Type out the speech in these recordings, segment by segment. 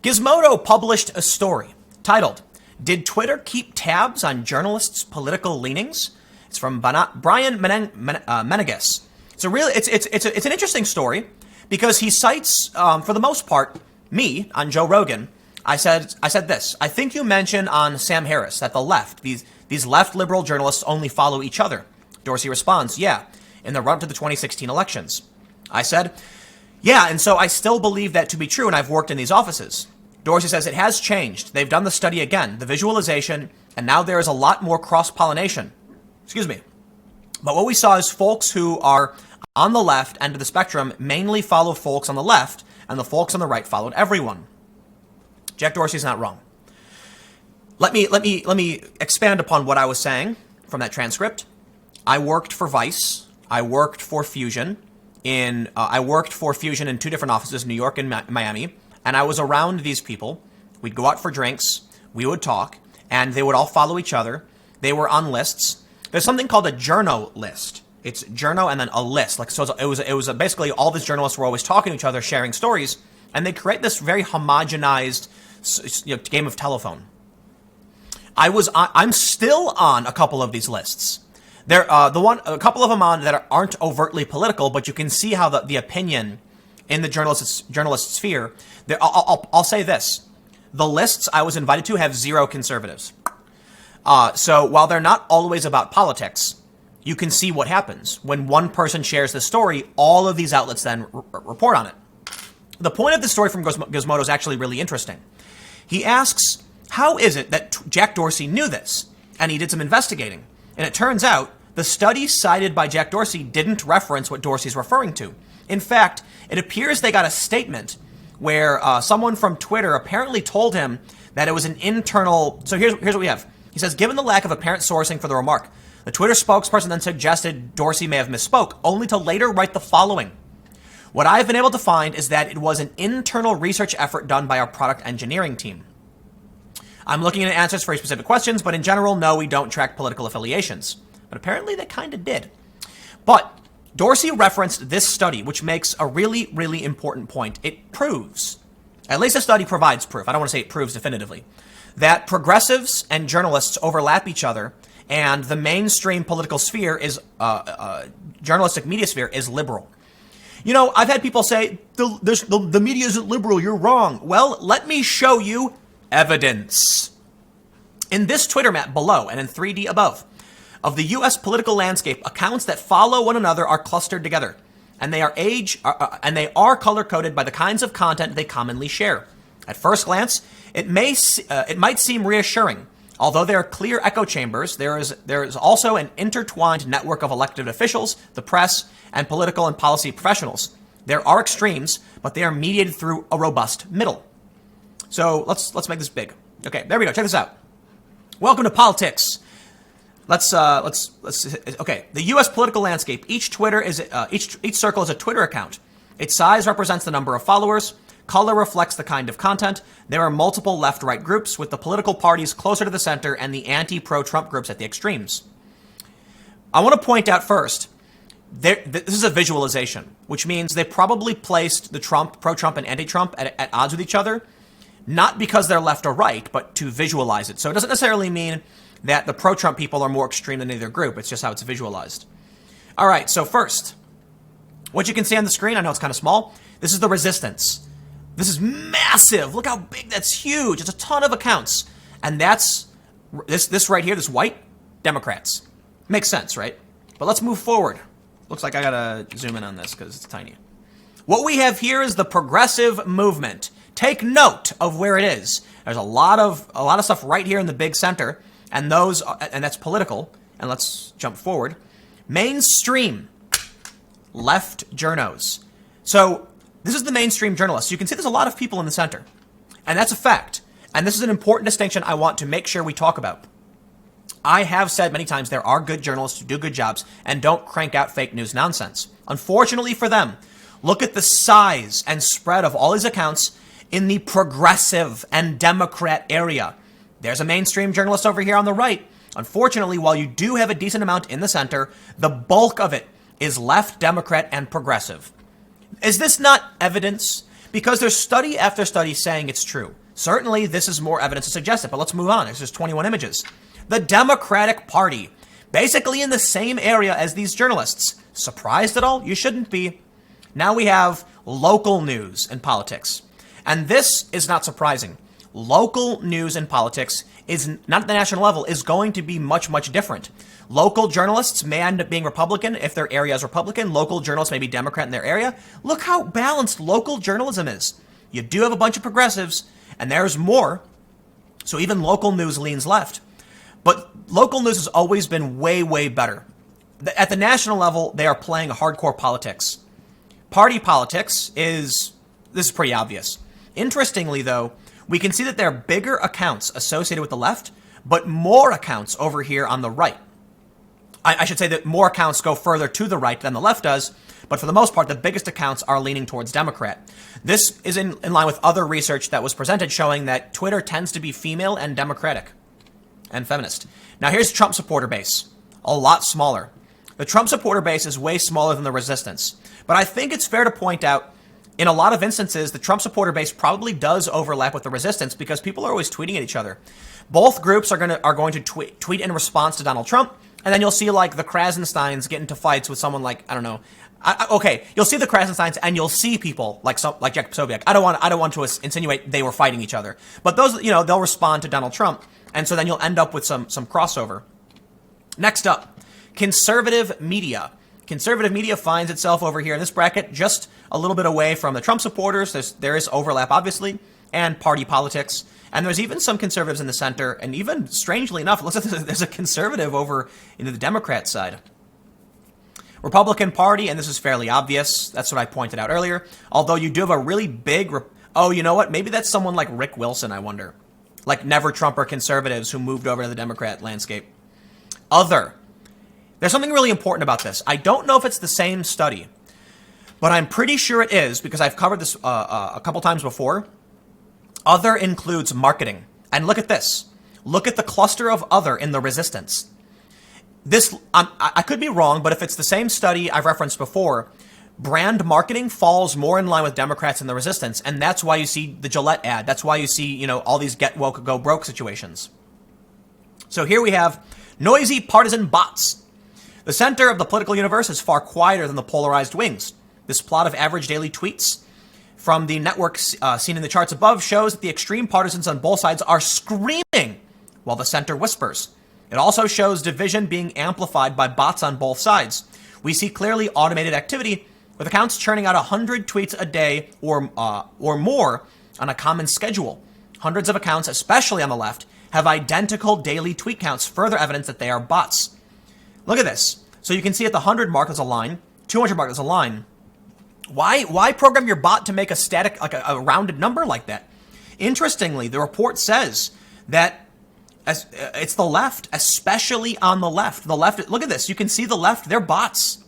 Gizmodo published a story titled, "Did Twitter Keep Tabs on Journalists' Political Leanings?" It's from Brian Menegas. It's an interesting story because he cites, for the most part, me on Joe Rogan. I said this. I think you mentioned on Sam Harris that the left, these left liberal journalists only follow each other. Dorsey responds, yeah, in the run to the 2016 elections. I said, yeah, and so I still believe that to be true, and I've worked in these offices. Dorsey says it has changed. They've done the study again, the visualization, and now there is a lot more cross-pollination. Excuse me. But what we saw is folks who are on the left end of the spectrum mainly follow folks on the left, and the folks on the right followed everyone. Jack Dorsey's not wrong. Let me expand upon what I was saying from that transcript. I worked for Vice. I worked for Fusion in two different offices, New York and Miami, and I was around these people. We'd go out for drinks, we would talk, and they would all follow each other. They were on lists. There's something called a journo list. It's journo and then a list. It was basically all these journalists were always talking to each other, sharing stories, and they create this very homogenized game of telephone. I'm still on a couple of these lists. A couple of them on that aren't overtly political, but you can see how the opinion in the journalist sphere. I'll say this: the lists I was invited to have zero conservatives. So while they're not always about politics, you can see what happens when one person shares the story. All of these outlets then report on it. The point of the story from Gizmodo is actually really interesting. He asks, how is it that Jack Dorsey knew this? And he did some investigating. And it turns out the study cited by Jack Dorsey didn't reference what Dorsey's referring to. In fact, it appears they got a statement where someone from Twitter apparently told him that it was an internal. So here's what we have. He says, given the lack of apparent sourcing for the remark, the Twitter spokesperson then suggested Dorsey may have misspoke, only to later write the following. What I've been able to find is that it was an internal research effort done by our product engineering team. I'm looking at answers for specific questions, but in general, no, we don't track political affiliations. But apparently they kind of did. But Dorsey referenced this study, which makes a really, really important point. It proves, at least the study provides proof, I don't want to say it proves definitively, that progressives and journalists overlap each other, and the mainstream political sphere is, journalistic media sphere is liberal. You know, I've had people say, the media isn't liberal, you're wrong. Well, let me show you evidence. In this Twitter map below and in 3D above, of the U.S. political landscape, accounts that follow one another are clustered together, and they are color-coded by the kinds of content they commonly share. At first glance, it might seem reassuring. Although there are clear echo chambers, there is also an intertwined network of elected officials, the press, and political and policy professionals. There are extremes, but they are mediated through a robust middle. So let's make this big. Okay, there we go. Check this out. Welcome to politics. Okay. The U.S. political landscape. Each circle is a Twitter account. Its size represents the number of followers. Color reflects the kind of content. There are multiple left-right groups, with the political parties closer to the center and the anti-pro-Trump groups at the extremes. I want to point out first, this is a visualization, which means they probably placed the pro-Trump and anti-Trump at odds with each other, not because they're left or right, but to visualize it. So it doesn't necessarily mean that the pro-Trump people are more extreme than either group. It's just how it's visualized. All right, so first, what you can see on the screen, I know it's kind of small, this is the resistance. This is massive. Look how big that's huge. It's a ton of accounts. And that's this right here, this white, Democrats. Makes sense, right? But let's move forward. Looks like I gotta zoom in on this because it's tiny. What we have here is the progressive movement. Take note of where it is. There's a lot of stuff right here in the big center, and that's political. And let's jump forward. Mainstream left journos. So this is the mainstream journalists. You can see there's a lot of people in the center, and that's a fact. And this is an important distinction I want to make sure we talk about. I have said many times there are good journalists who do good jobs and don't crank out fake news nonsense. Unfortunately for them, look at the size and spread of all these accounts in the progressive and Democrat area. There's a mainstream journalist over here on the right. Unfortunately, while you do have a decent amount in the center, the bulk of it is left, Democrat, and progressive. Is this not evidence? Because there's study after study saying it's true. Certainly, this is more evidence to suggest it, but let's move on. There's just 21 images. The Democratic Party, basically in the same area as these journalists. Surprised at all? You shouldn't be. Now we have local news and politics. And this is not surprising. Local news and politics is not at the national level, is going to be much, much different. Local journalists may end up being Republican if their area is Republican. Local journalists may be Democrat in their area. Look how balanced local journalism is. You do have a bunch of progressives, and there's more. So even local news leans left. But local news has always been way, way better. At the national level, they are playing hardcore politics. Party politics this is pretty obvious. Interestingly, though, we can see that there are bigger accounts associated with the left, but more accounts over here on the right. I should say that more accounts go further to the right than the left does, but for the most part, the biggest accounts are leaning towards Democrat. This is in line with other research that was presented showing that Twitter tends to be female and democratic and feminist. Now here's Trump supporter base, a lot smaller. The Trump supporter base is way smaller than the resistance, but I think it's fair to point out in a lot of instances, the Trump supporter base probably does overlap with the resistance because people are always tweeting at each other. Both groups are going to tweet in response to Donald Trump. And then you'll see like the Krasensteins get into fights with someone like, I don't know. Okay, you'll see the Krasensteins and you'll see people like Jack Posobiec. I don't want to insinuate they were fighting each other, but those, they'll respond to Donald Trump. And so then you'll end up with some crossover. Next up, conservative media. Conservative media finds itself over here in this bracket, just a little bit away from the Trump supporters. There is overlap, obviously, and party politics. And there's even some conservatives in the center, and even strangely enough, it looks like there's a conservative over into the Democrat side. Republican Party, and this is fairly obvious. That's what I pointed out earlier. Although you do have a really big, oh, you know what? Maybe that's someone like Rick Wilson, I wonder. Like never-Trumper conservatives who moved over to the Democrat landscape. Other. There's something really important about this. I don't know if it's the same study, but I'm pretty sure it is because I've covered this a couple times before. Other includes marketing. And look at this. Look at the cluster of other in the resistance. This, I could be wrong, but if it's the same study I've referenced before, brand marketing falls more in line with Democrats in the resistance. And that's why you see the Gillette ad. That's why you see, all these get woke, go broke situations. So here we have noisy partisan bots. The center of the political universe is far quieter than the polarized wings. This plot of average daily tweets from the network seen in the charts above shows that the extreme partisans on both sides are screaming while the center whispers. It also shows division being amplified by bots on both sides. We see clearly automated activity with accounts churning out 100 tweets a day or more on a common schedule. Hundreds of accounts, especially on the left, have identical daily tweet counts, further evidence that they are bots. Look at this. So you can see at the 100 mark there's a line, 200 mark there's a line. Why program your bot to make a static, like a rounded number like that? Interestingly, the report says that it's the left, especially on the left. The left, look at this. You can see the left, they're bots.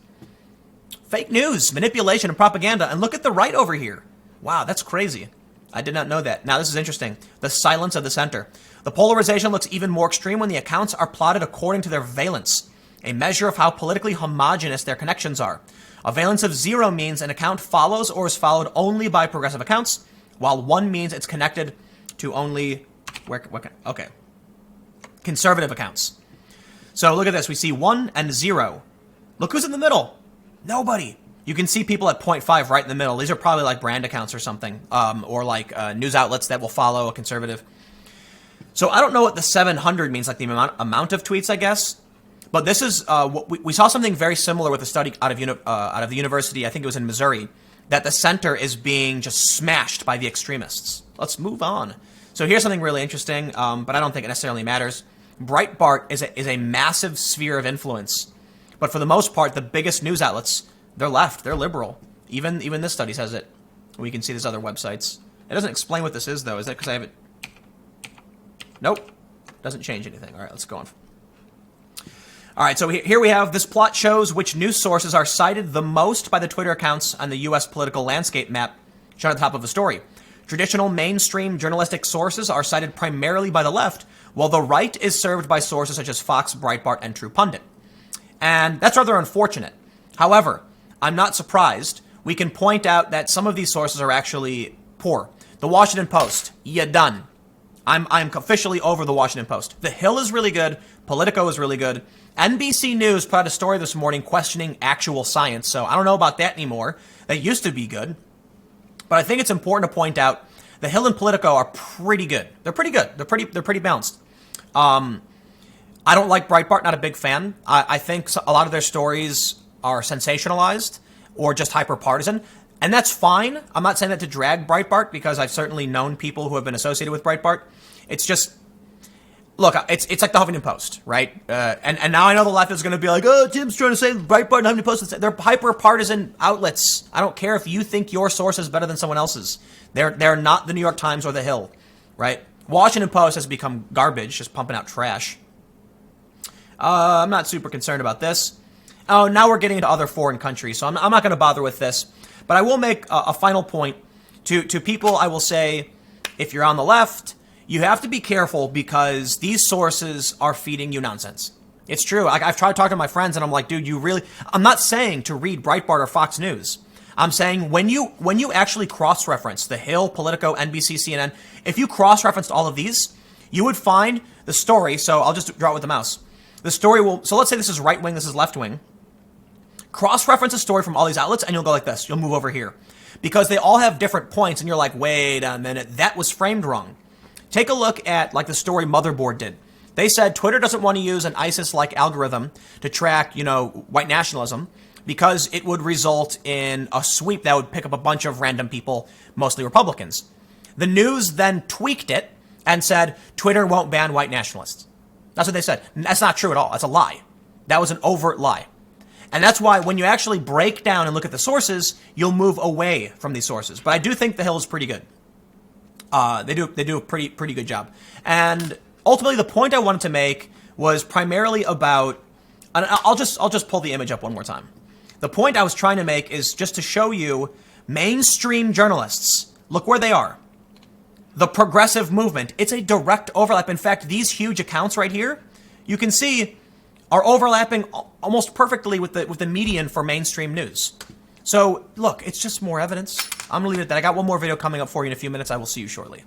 Fake news, manipulation, and propaganda. And look at the right over here. Wow, that's crazy. I did not know that. Now, this is interesting. The silence of the center. The polarization looks even more extreme when the accounts are plotted according to their valence, a measure of how politically homogenous their connections are. A valence of 0 means an account follows or is followed only by progressive accounts, while 1 means it's connected to only conservative accounts. So look at this. We see 1 and 0. Look who's in the middle. Nobody. You can see people at 0.5 right in the middle. These are probably like brand accounts or something, or like news outlets that will follow a conservative. So I don't know what the 700 means, like the amount of tweets, I guess. But this is we saw something very similar with a study out of the university. I think it was in Missouri, that the center is being just smashed by the extremists. Let's move on. So here's something really interesting, but I don't think it necessarily matters. Breitbart is a massive sphere of influence, but for the most part, the biggest news outlets, they're left, they're liberal. Even this study says it. We can see these other websites. It doesn't explain what this is though. Is that because I have it? Nope. Doesn't change anything. All right, let's go on. All right, so here we have this plot shows which news sources are cited the most by the Twitter accounts on the U.S. political landscape map shown at the top of the story. Traditional mainstream journalistic sources are cited primarily by the left, while the right is served by sources such as Fox, Breitbart, and True Pundit. And that's rather unfortunate. However, I'm not surprised. We can point out that some of these sources are actually poor. The Washington Post, you done. I'm officially over the Washington Post. The Hill is really good. Politico is really good. NBC News put out a story this morning questioning actual science, so I don't know about that anymore. That used to be good. But I think it's important to point out the Hill and Politico are pretty good. They're pretty good. They're pretty balanced. I don't like Breitbart, not a big fan. I think a lot of their stories are sensationalized or just hyper-partisan, and that's fine. I'm not saying that to drag Breitbart, because I've certainly known people who have been associated with Breitbart. It's just, look, it's like the Huffington Post, right? And now I know the left is going to be like, oh, Tim's trying to say Breitbart and Huffington Post. They're hyper-partisan outlets. I don't care if you think your source is better than someone else's. They're not the New York Times or the Hill, right? Washington Post has become garbage, just pumping out trash. I'm not super concerned about this. Oh, now we're getting into other foreign countries, so I'm not going to bother with this. But I will make a final point to people. I will say, if you're on the left, you have to be careful, because these sources are feeding you nonsense. It's true. I've tried talking to my friends, and I'm like, dude, I'm not saying to read Breitbart or Fox News. I'm saying when you actually cross-reference the Hill, Politico, NBC, CNN, if you cross-referenced all of these, you would find the story. So I'll just draw it with the mouse. The story will, so let's say this is right wing, this is left wing. Cross-reference a story from all these outlets, and you'll go like this. You'll move over here. Because they all have different points, and you're like, wait a minute, that was framed wrong. Take a look at, like, the story Motherboard did. They said Twitter doesn't want to use an ISIS-like algorithm to track, white nationalism, because it would result in a sweep that would pick up a bunch of random people, mostly Republicans. The news then tweaked it and said Twitter won't ban white nationalists. That's what they said. That's not true at all. That's a lie. That was an overt lie. And that's why when you actually break down and look at the sources, you'll move away from these sources. But I do think the Hill is pretty good. They do a pretty good job. And ultimately, the point I wanted to make was primarily about, and I'll just pull the image up one more time. The point I was trying to make is just to show you mainstream journalists. Look where they are. The progressive movement. It's a direct overlap. In fact, these huge accounts right here, you can see, are overlapping almost perfectly with the median for mainstream news. So, look, it's just more evidence. I'm going to leave it at that. I got one more video coming up for you in a few minutes. I will see you shortly.